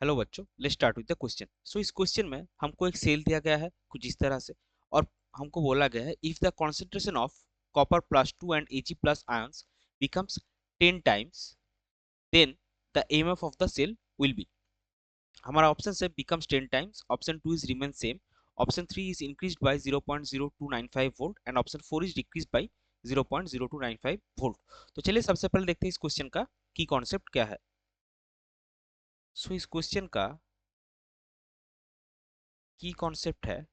Hello बच्चों, let's start with the question. So इस question में हमको एक सेल दिया गया है कुछ इस तरह से, और हमको बोला गया है if the concentration of copper plus 2 and Ag plus ions becomes 10 times, then the EMF of the cell will be। हमारा ऑप्शन से becomes 10 times, option 2 is remain same, option 3 is increased by 0.0295 volt and option 4 is decreased by 0.0295 volt। तो चलिए सबसे पहले देखते हैं इस question का की कॉन्सेप्ट क्या है। सो इस क्वेश्चन का की कॉन्सेप्ट है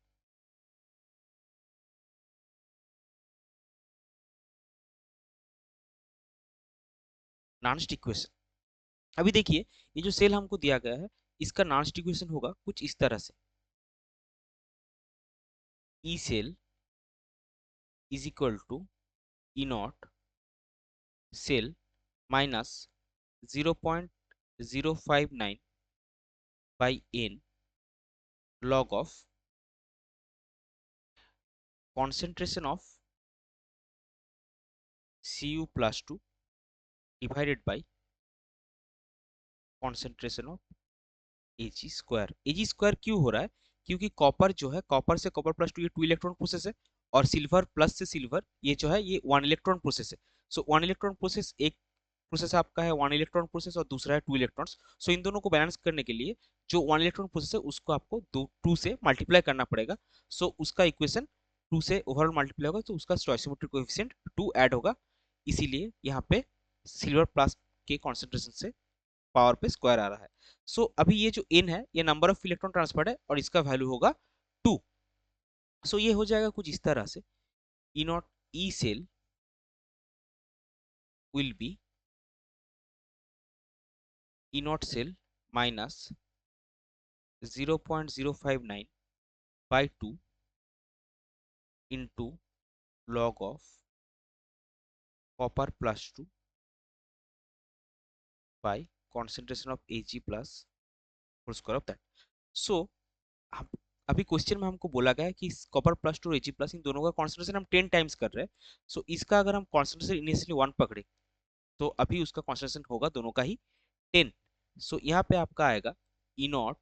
नॉन स्टिक इक्वेशन। अभी देखिए, ये जो सेल हमको दिया गया है इसका नॉन स्टिक इक्वेशन होगा कुछ इस तरह से, E cell is equal to E not cell minus 0.059 by n log of concentration of Cu plus 2 divided by concentration of Ag square. Ag square क्यों हो रहा है? क्योंकि कॉपर जो है, कॉपर से कॉपर प्लस 2 ये 2 इलेक्ट्रॉन प्रोसेस है, और सिल्वर प्लस से सिल्वर ये जो है ये 1 इलेक्ट्रॉन प्रोसेस है। सो 1 इलेक्ट्रॉन प्रोसेस, एक प्रोसेस आपका है 1 इलेक्ट्रॉन प्रोसेस और दूसरा है 2 इलेक्ट्रॉन्स। सो इन दोनों को बैलेंस करने के लिए जो 1 इलेक्ट्रॉन प्रोसेस है उसको आपको 2 से मल्टीप्लाई करना पड़ेगा। सो उसका इक्वेशन 2 से ओवरऑल मल्टीप्लाई होगा तो उसका स्टोइसियोमेट्रिक कोएफिशिएंट 2 ऐड होगा, इसीलिए यहाँ पे सिल्वर प्लस के कॉन्सेंट्रेशन से पावर पे स्क्वायर आ रहा है। सो अभी ये जो n है ये नंबर ऑफ इलेक्ट्रॉन ट्रांसफर्ड है और इसका वैल्यू होगा 2। सो ये हो जाएगा कुछ इस तरह से, E nought E cell will be E not cell minus 0.059 by 2 into log of copper plus 2 by concentration of Ag plus whole square of that. So हम अभी क्वेश्चन में हमको बोला गया है कि कॉपर प्लस 2 Ag प्लस इन दोनों का कॉन्सेंट्रेशन हम 10 टाइम्स कर रहे हैं। सो इसका अगर हम कॉन्सेंट्रेशन इनिशियली 1 पकड़े तो अभी उसका कॉन्सेंट्रेशन होगा दोनों का ही 10। सो यहाँ पे आपका आएगा E not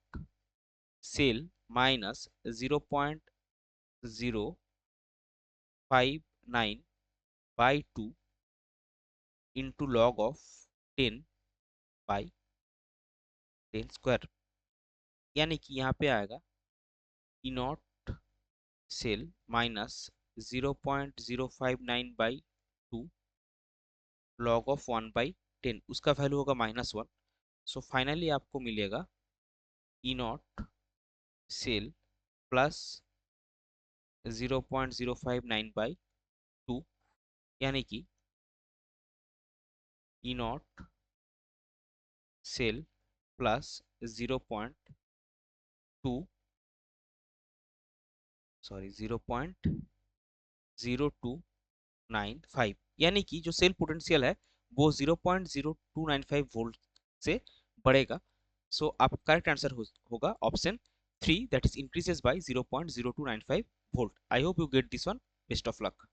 cell minus 0.059 by 2 into log of 10 by 10 square, यानी कि यहाँ पे आएगा E not cell minus 0.059 by 2 log of 1 by 10, उसका वैल्यू होगा -1। सो फाइनली आपको मिलेगा E not cell plus 0.059 by 2, यानी कि ई नॉट सेल प्लस 0.0295, यानी कि जो सेल पोटेंशियल है वो 0.0295 वोल्ट से बढ़ेगा। सो आपका करेक्ट आंसर होगा option 3, that is increases by 0.0295 volt. I hope you get this one. Best of luck.